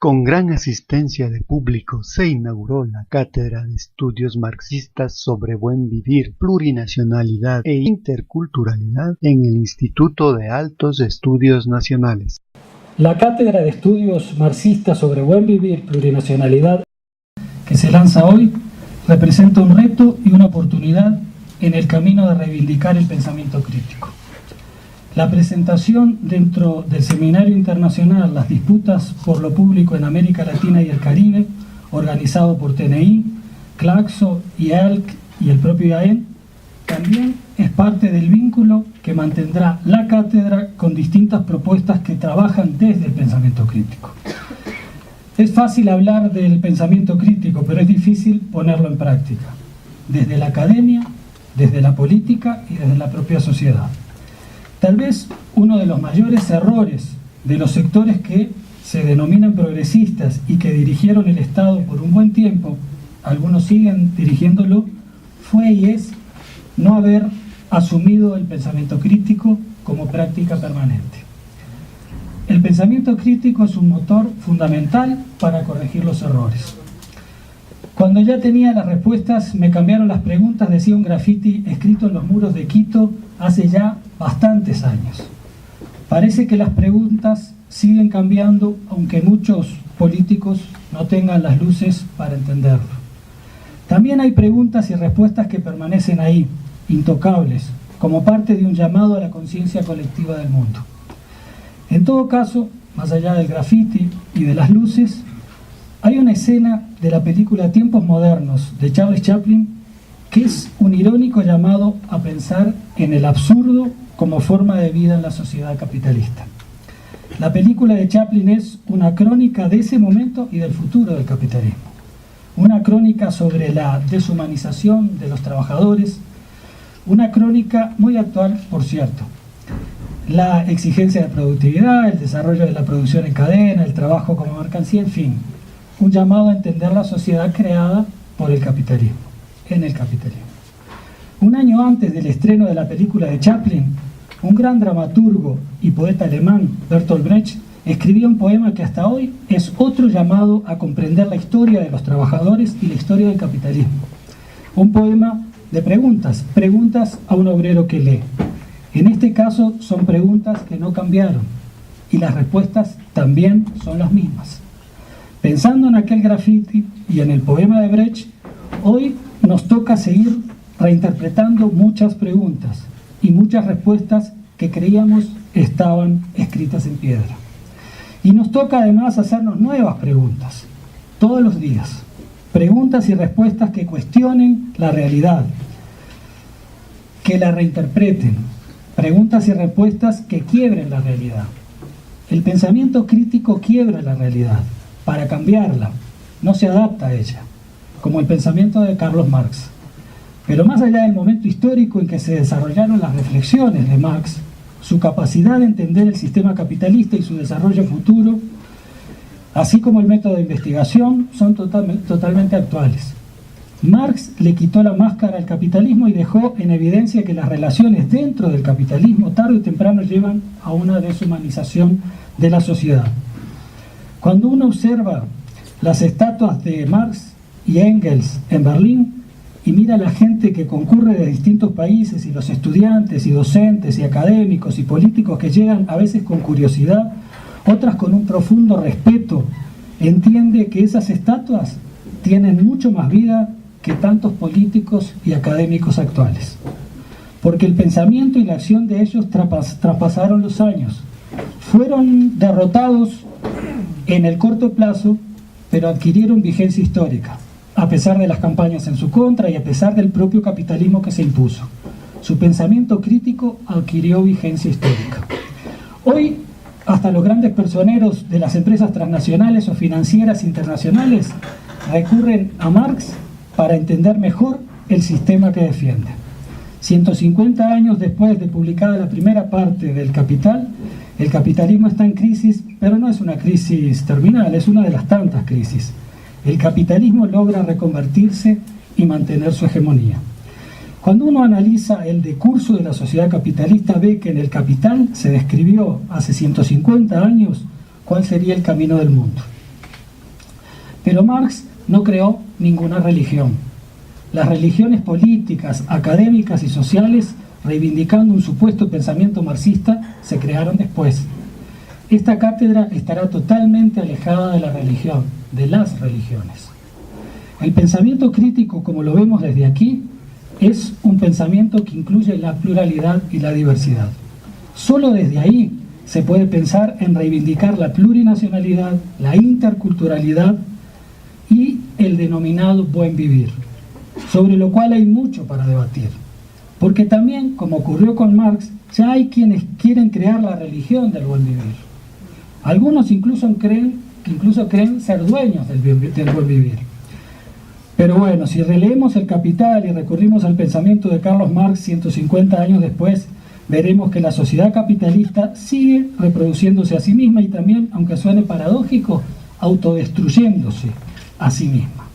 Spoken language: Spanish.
Con gran asistencia de público se inauguró la Cátedra de Estudios Marxistas sobre Buen Vivir, Plurinacionalidad e Interculturalidad en el Instituto de Altos Estudios Nacionales. La Cátedra de Estudios Marxistas sobre Buen Vivir, Plurinacionalidad, que se lanza hoy, representa un reto y una oportunidad en el camino de reivindicar el pensamiento crítico. La presentación dentro del Seminario Internacional Las Disputas por lo Público en América Latina y el Caribe, organizado por TNI, Claxo, IALC y el propio IAEN, también es parte del vínculo que mantendrá la cátedra con distintas propuestas que trabajan desde el pensamiento crítico. Es fácil hablar del pensamiento crítico, pero es difícil ponerlo en práctica, desde la academia, desde la política y desde la propia sociedad. Tal vez uno de los mayores errores de los sectores que se denominan progresistas y que dirigieron el Estado por un buen tiempo, algunos siguen dirigiéndolo, fue y es no haber asumido el pensamiento crítico como práctica permanente. El pensamiento crítico es un motor fundamental para corregir los errores. Cuando ya tenía las respuestas, me cambiaron las preguntas, decía un grafiti escrito en los muros de Quito hace ya bastantes años. Parece que las preguntas siguen cambiando, aunque muchos políticos no tengan las luces para entenderlo. También hay preguntas y respuestas que permanecen ahí, intocables, como parte de un llamado a la conciencia colectiva del mundo. En todo caso, más allá del grafiti y de las luces, hay una escena de la película Tiempos Modernos de Charles Chaplin que es un irónico llamado a pensar en el absurdo como forma de vida en la sociedad capitalista. La película de Chaplin es una crónica de ese momento y del futuro del capitalismo. Una crónica sobre la deshumanización de los trabajadores, una crónica muy actual, por cierto. La exigencia de productividad, el desarrollo de la producción en cadena, el trabajo como mercancía, en fin. Un llamado a entender la sociedad creada por el capitalismo, en el capitalismo. Un año antes del estreno de la película de Chaplin, un gran dramaturgo y poeta alemán, Bertolt Brecht, escribía un poema que hasta hoy es otro llamado a comprender la historia de los trabajadores y la historia del capitalismo. Un poema de preguntas, preguntas a un obrero que lee. En este caso son preguntas que no cambiaron y las respuestas también son las mismas. Pensando en aquel grafiti y en el poema de Brecht, hoy nos toca seguir reinterpretando muchas preguntas y muchas respuestas que creíamos estaban escritas en piedra. Y nos toca además hacernos nuevas preguntas, todos los días. Preguntas y respuestas que cuestionen la realidad, que la reinterpreten. Preguntas y respuestas que quiebren la realidad. El pensamiento crítico quiebra la realidad para cambiarla, no se adapta a ella, como el pensamiento de Carlos Marx. Pero más allá del momento histórico en que se desarrollaron las reflexiones de Marx, su capacidad de entender el sistema capitalista y su desarrollo futuro, así como el método de investigación, son totalmente actuales. Marx le quitó la máscara al capitalismo y dejó en evidencia que las relaciones dentro del capitalismo tarde o temprano llevan a una deshumanización de la sociedad. Cuando uno observa las estatuas de Marx y Engels en Berlín y mira a la gente que concurre de distintos países y los estudiantes y docentes y académicos y políticos que llegan a veces con curiosidad, otras con un profundo respeto, entiende que esas estatuas tienen mucho más vida que tantos políticos y académicos actuales. Porque el pensamiento y la acción de ellos traspasaron los años. Fueron derrotados en el corto plazo, pero adquirieron vigencia histórica, a pesar de las campañas en su contra y a pesar del propio capitalismo que se impuso. Su pensamiento crítico adquirió vigencia histórica. Hoy, hasta los grandes personeros de las empresas transnacionales o financieras internacionales recurren a Marx para entender mejor el sistema que defiende. 150 años después de publicada la primera parte del Capital, el capitalismo está en crisis, pero no es una crisis terminal, es una de las tantas crisis. El capitalismo logra reconvertirse y mantener su hegemonía. Cuando uno analiza el decurso de la sociedad capitalista, ve que en el Capital se describió hace 150 años cuál sería el camino del mundo. Pero Marx no creó ninguna religión. Las religiones políticas, académicas y sociales, reivindicando un supuesto pensamiento marxista, se crearon después. Esta cátedra estará totalmente alejada de la religión, de las religiones. El pensamiento crítico, como lo vemos desde aquí, es un pensamiento que incluye la pluralidad y la diversidad. Solo desde ahí se puede pensar en reivindicar la plurinacionalidad, la interculturalidad y el denominado buen vivir, sobre lo cual hay mucho para debatir. Porque también, como ocurrió con Marx, ya hay quienes quieren crear la religión del buen vivir. Algunos incluso creen ser dueños del buen vivir. Pero bueno, si releemos El Capital y recurrimos al pensamiento de Carlos Marx 150 años después, veremos que la sociedad capitalista sigue reproduciéndose a sí misma y también, aunque suene paradójico, autodestruyéndose a sí misma.